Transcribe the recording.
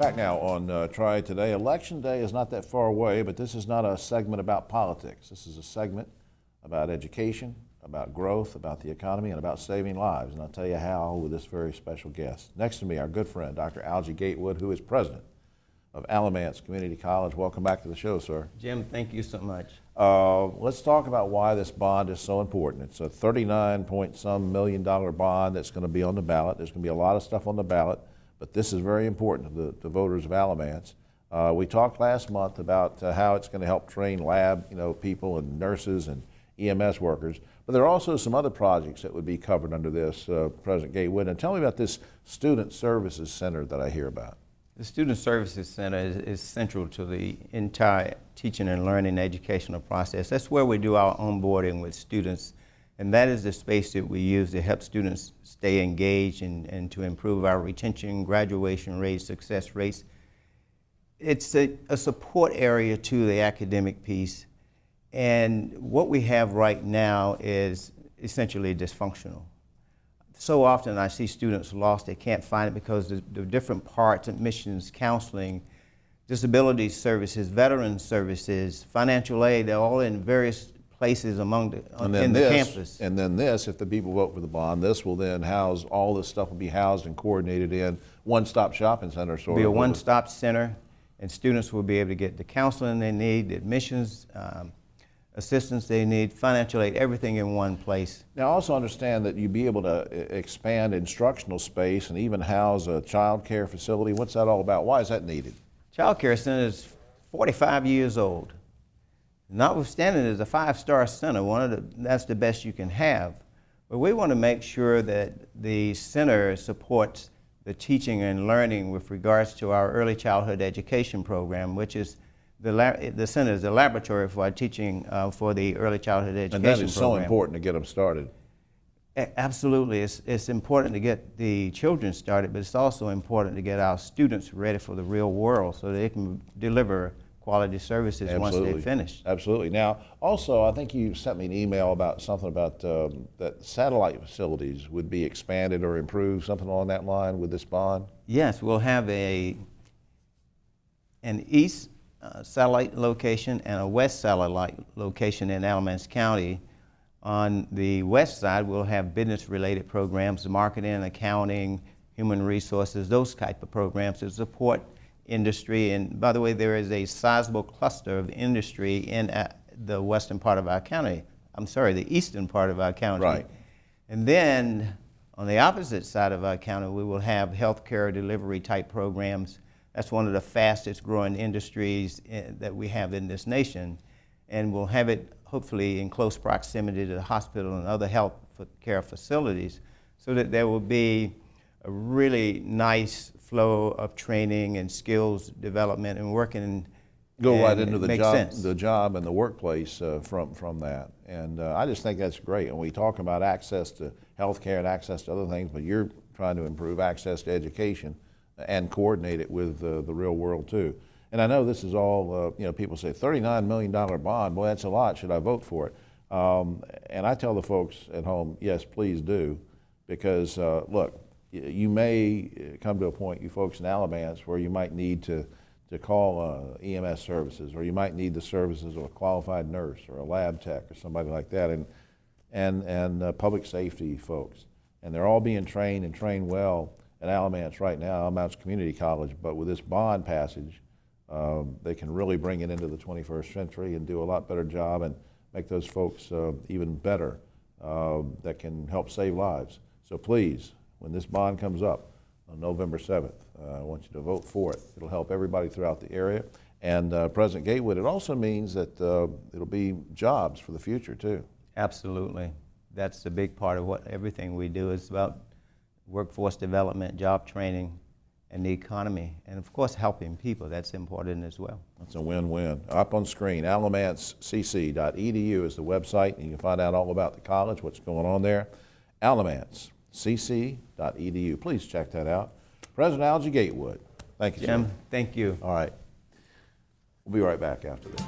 Back now on Triad today. Election day is not that far away, but this is not a segment about politics. This is a segment about education, about growth, about the economy, and about saving lives. And I'll tell you how with this very special guest. Next to me, our good friend, Dr. Algie Gatewood, who is president of Alamance Community College. Welcome back to the show, sir. Jim, thank you so much. Let's talk about why this bond is so important. It's a 39-point-some million bond that's going to be on the ballot. There's going to be a lot of stuff on the ballot, but this is very important to the voters of Alamance. We talked last month about how it's going to help train lab, people and nurses and EMS workers, but there are also some other projects that would be covered under this, President Gatewood. And tell me about this Student Services Center that I hear about. The Student Services Center is central to the entire teaching and learning educational process. That's where we do our onboarding with students, and that is the space that we use to help students stay engaged and to improve our retention, graduation rates, success rates. It's a support area to the academic piece, and what we have right now is essentially dysfunctional. So often I see students lost, they can't find it because the different parts, admissions, counseling, disability services, veteran services, financial aid, they're all in various places in the campus. And then this, if the people vote for the bond, this will then house, all this stuff will be housed and coordinated in one-stop shopping center. It'll be a one-stop center, and students will be able to get the counseling they need, the admissions, assistance they need, financial aid, everything in one place. Now, also understand that you'd be able to expand instructional space and even house a child care facility. What's that all about? Why is that needed? Child care center is 45 years old. Notwithstanding, it's a five-star center. That's the best you can have. But we want to make sure that the center supports the teaching and learning with regards to our early childhood education program, which is the center is the laboratory for our teaching for the early childhood education program. And that is so important to get them started. Absolutely. It's important to get the children started, but it's also important to get our students ready for the real world so they can deliver quality services once they're finished. Absolutely. Now, also, I think you sent me an email about something about that satellite facilities would be expanded or improved, something along that line with this bond? Yes, we'll have an east satellite location and a west satellite location in Alamance County. On the west side, we'll have business-related programs, marketing, accounting, human resources, those type of programs to support industry. And by the way, there is a sizable cluster of industry in the western part of our county. I'm sorry, the eastern part of our county. Right. And then on the opposite side of our county, we will have healthcare delivery type programs. That's one of the fastest growing industries that we have in this nation. And we'll have it hopefully in close proximity to the hospital and other health care facilities so that there will be a really nice flow of training and skills development and working. Go right into the job and the workplace from that. And I just think that's great. And we talk about access to health care and access to other things, but you're trying to improve access to education and coordinate it with the real world too. And I know this is all, people say $39 million bond, boy, that's a lot, should I vote for it? And I tell the folks at home, yes, please do, because look, you may come to a point, you folks in Alamance, where you might need to call EMS services, or you might need the services of a qualified nurse or a lab tech or somebody like that, and public safety folks. And they're all being trained and trained well at Alamance right now, Alamance Community College, but with this bond passage, they can really bring it into the 21st century and do a lot better job and make those folks even better that can help save lives. So please, when this bond comes up on November 7th, I want you to vote for it. It'll help everybody throughout the area. And President Gatewood, it also means that it'll be jobs for the future too. Absolutely. That's a big part of everything we do is about workforce development, job training, and the economy, and of course helping people. That's important as well. That's a win-win. Up on screen, alamancecc.edu is the website, and you can find out all about the college, what's going on there. alamancecc.edu. Please check that out. President Algie Gatewood, thank you, Jim, sir. thank you. All right. We'll be right back after this.